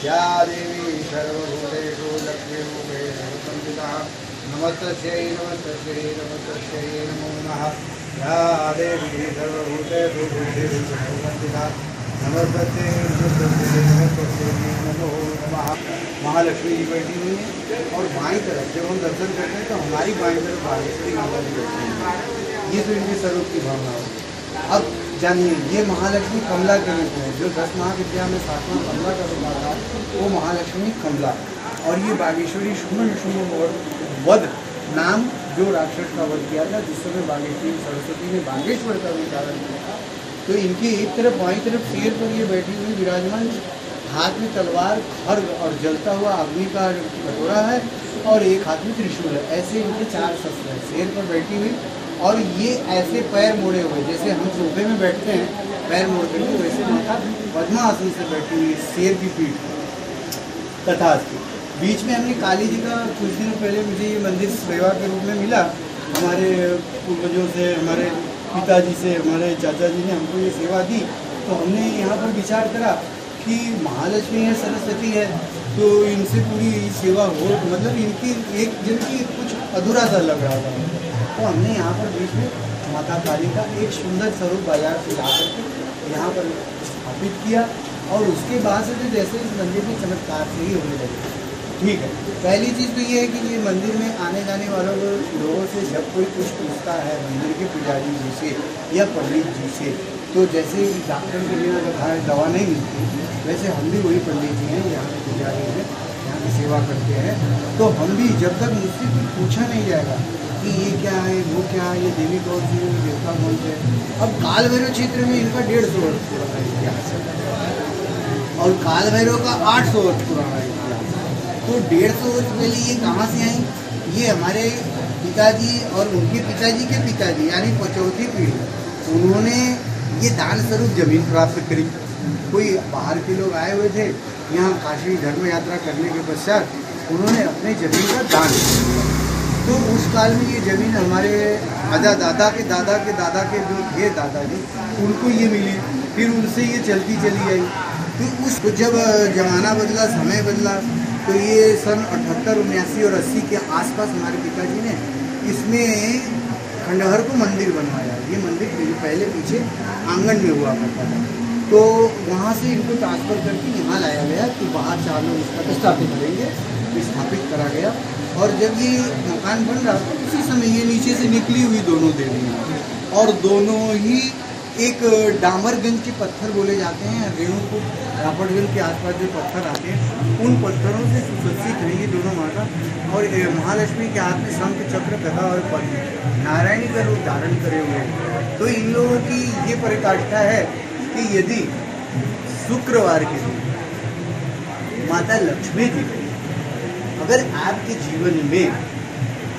या देवी सर्वभूतेषु लक्ष्मीरूपेण संस्थिता नमस्तस्यै नमस्तस्यै नमस्तस्यै नमो नमः। या देवी सर्वभूतेषु बुद्धिरूपेण संस्थिता नमस्तस्यै नमस्तस्यै नमस्तस्यै नमो नमः। महालक्ष्मी जी बैठी हुई है और बाईं तरफ जब हम दर्शन करते हैं तो हमारी बाईं तरफ बागेश्वरी माता जी बैठी है। ये तो इनके स्वरूप की भावना है। अब जानिए, ये महालक्ष्मी कमला के रूप में, जो 10 महाविद्या में 7वां कमला का रूप आता है, वो महालक्ष्मी कमला। और ये बागेश्वरी शुम्भ वध नाम जो राक्षस का वध किया था, जिस समय बागेश्वरी सरस्वती ने बागेश्वर का रूप धारण किया, तो इनकी एक तरफ बाईं तरफ शेर पर ये बैठी हुई विराजमान, हाथ में तलवार, खड्ग और जलता हुआ अग्नि का कटोरा है और एक हाथ में त्रिशूल है। ऐसे इनके 4 शस्त्र हैं शेर पर बैठी हुई। और ये ऐसे पैर मोड़े हुए, जैसे हम सोफे में बैठते हैं पैर मोड़ते हुए, वैसे माता पद्मासन से बैठी हुई शेर की पीठ तथा बीच में हमने काली जी का कुछ दिनों पहले मुझे ये मंदिर सेवा के रूप में मिला। हमारे पूर्वजों से, हमारे पिताजी से, हमारे चाचा जी ने हमको ये सेवा दी। तो हमने यहाँ पर विचार करा कि महालक्ष्मी है, सरस्वती है, तो इनसे पूरी सेवा हो, मतलब इनकी एक जिनकी कुछ अधूरा सा लग रहा था। तो हमने यहाँ पर बीच में माता काली का एक सुंदर स्वरूप बाजार से ला करके यहाँ पर स्थापित किया। और उसके बाद से तो जैसे इस मंदिर में चमत्कार से ही होने लगे। ठीक है, पहली चीज़ तो ये है कि ये मंदिर में आने जाने वालों लोगों से जब कोई कुछ पूछता है मंदिर के पुजारी जी से या पंडित जी से, तो जैसे डॉक्टर के लिए दवा नहीं मिलती, वैसे हम भी वही पंडित जी हैं, यहाँ के पुजारी हैं, यहाँ की सेवा करते हैं। तो हम भी जब तक मुझसे कुछ पूछा नहीं जाएगा कि ये क्या है, वो क्या है, ये देवी कौन सी है, देवता कौन से है। अब काल भैरव क्षेत्र में इनका 150 वर्ष पुराना इतिहास है और काल भैरव का 800 वर्ष पुराना इतिहास है। तो 150 वर्ष पहले ये कहाँ से आई? ये हमारे पिताजी और उनके पिताजी के पिताजी यानी 5वीं पीढ़ी, उन्होंने ये दान स्वरूप जमीन प्राप्त करी। कोई बाहर के लोग आए हुए थे यहाँ काशी धर्म यात्रा करने के पश्चात, उन्होंने अपने जमीन का दान किया। तो उस काल में ये ज़मीन हमारे दादा के दादा के दादा के जो थे दादाजी, उनको ये मिली, फिर उनसे ये चलती चली आई। फिर उस जब ज़माना बदला, समय बदला, तो ये सन 78, 79 और 80 के आसपास हमारे पिताजी ने इसमें खंडहर को मंदिर बनवाया। ये मंदिर पहले पीछे आंगन में हुआ करता था, तो वहाँ से इनको ट्रांसफ़र करके यहाँ लाया गया कि बाहर 4 लोग इसका स्थापित करेंगे, स्थापित करा गया। और जब ये मकान बन रहा था उसी समय ये नीचे से निकली हुई दोनों देवियाँ, और दोनों ही एक डामरगंज के पत्थर बोले जाते हैं, रेणुकूट रापटगंज के आसपास जो पत्थर आते हैं, उन पत्थरों से सुसज्जित है ये दोनों माता। और महालक्ष्मी के हाथ में शंख, चक्र, गदा और पद्म, नारायणी का रूप धारण करे हुए हैं। तो इन लोगों की ये परिकाष्ठा है कि यदि शुक्रवार के दिन माता लक्ष्मी जी अगर आपके जीवन में,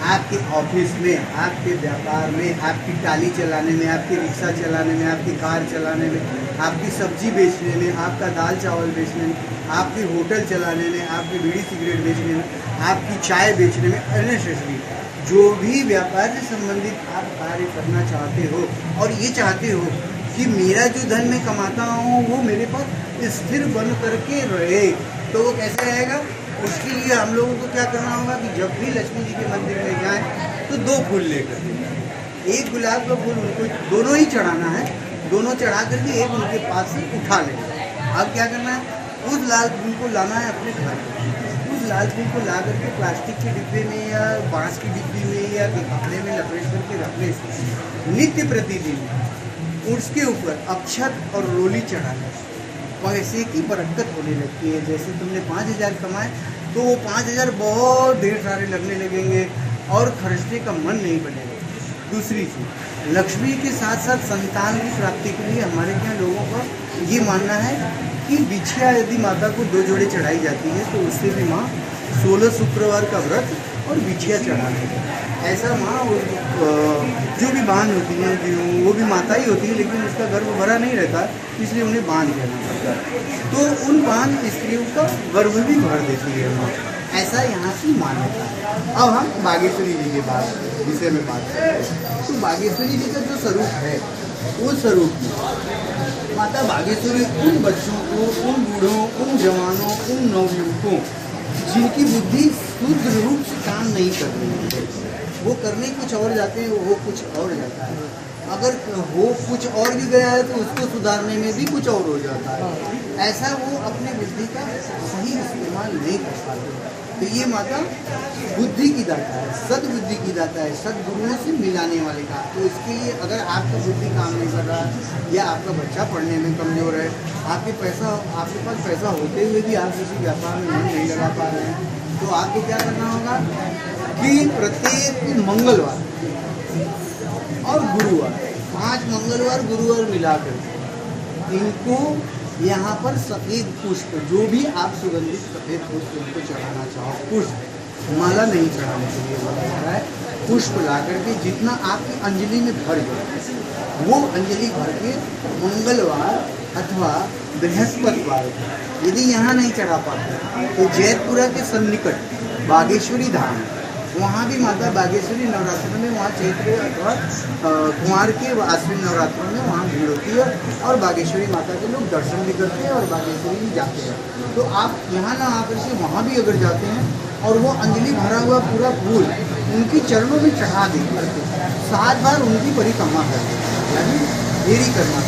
आपके ऑफिस में, आपके व्यापार में, आपकी टाली चलाने में, आपकी रिक्शा चलाने में, आपकी कार चलाने में, आपकी सब्जी बेचने में, आपका दाल चावल बेचने में, आपकी होटल चलाने में, आपकी बीड़ी सिगरेट बेचने में, आपकी चाय बेचने में, अननेसेसरी जो भी व्यापार से संबंधित आप कार्य करना चाहते हो और ये चाहते हो कि मेरा जो धन मैं कमाता हूँ वो मेरे पास स्थिर बन करके रहे, तो वो कैसे रहेगा? उसके लिए हम लोगों को क्या करना होगा कि जब भी लक्ष्मी जी के मंदिर में जाएं तो 2 फूल लेकर, एक गुलाब का फूल उनको दोनों ही चढ़ाना है, दोनों चढ़ा करके एक उनके पास से उठा लेना। अब क्या करना है? उस लाल फूल को लाना है अपने घर। उस लाल फूल को ला करके प्लास्टिक के डिब्बे में या बांस की डिब्बी में या कपड़े में लपेट करके रखने से नित्य प्रतिदिन उसके ऊपर अक्षत और रोली चढ़ाना, पैसे की बरकत होने लगती है। जैसे तुमने 5000 कमाए तो वो 5000 बहुत ढेर सारे लगने लगेंगे और खर्चने का मन नहीं बनेगा। दूसरी चीज़, लक्ष्मी के साथ साथ संतान की प्राप्ति के लिए हमारे यहाँ लोगों का ये मानना है कि बिछिया यदि माता को 2 जोड़े चढ़ाई जाती है तो उससे भी माँ 16 शुक्रवार का व्रत और बिछिया चढ़ाने ऐसा माँ जो भी बांध होती हैं वो भी माता ही होती है, लेकिन उसका गर्भ भरा नहीं रहता, इसलिए उन्हें बांध कहना पड़ता है। तो उन बांध स्त्रियों का गर्भ भी भर देती है माँ, ऐसा यहाँ की मान्यता है। अब हम बागेश्वरी जी के विषय में बात करते हैं। तो बागेश्वरी जी का जो स्वरूप है, वो स्वरूप में माता बागेश्वरी उन बच्चों को, उन बूढ़ों, उन जवानों, उन नवयुवकों जिनकी बुद्धि शुद्ध रूप से काम नहीं कर रही है, वो करने कुछ और जाते हैं, वो कुछ और जाता है। अगर वो कुछ और भी गया है तो उसको सुधारने में भी कुछ और हो जाता है। ऐसा वो अपने बुद्धि का सही इस्तेमाल नहीं कर पाते। तो ये माता बुद्धि की दाता है, सद्बुद्धि की दाता है, सद्गुरुओं से मिलाने वाले का। तो इसके लिए अगर आपका बुद्धि काम नहीं कर रहा है या आपका बच्चा पढ़ने में कमजोर है, आपके पास पैसा होते हुए भी आप किसी व्यापार में मन नहीं लगा पा रहे हैं, तो आपको क्या करना होगा कि प्रत्येक मंगलवार और गुरुवार, 5 मंगलवार गुरुवार मिलाकर इनको यहाँ पर सफ़ेद पुष्प, जो भी आप सुगंधित सफ़ेद पुष्प इनको चढ़ाना चाहो, पुष्प माला नहीं चढ़ाने के लिए बोला जाता है, पुष्प ला करके जितना आपकी अंजलि में भर जाए, वो अंजलि भर के मंगलवार अथवा बृहस्पतिवार, यदि यहाँ नहीं चढ़ा पाते तो जैतपुरा के सन्निकट बागेश्वरी धाम, वहाँ भी माता बागेश्वरी नवरात्र में, वहाँ चैत्र अथवा कुमार के आश्विन नवरात्रों में वहाँ भीड़ होती है और बागेश्वरी माता के लोग दर्शन भी करते हैं और बागेश्वरी भी जाते हैं। तो आप यहाँ ना आकर के वहाँ भी अगर जाते हैं और वो अंजलि भरा हुआ पूरा फूल उनकी चरणों में चढ़ा दें करके 7 बार उनकी परिक्रमा करते हैं, यानी देरी करना।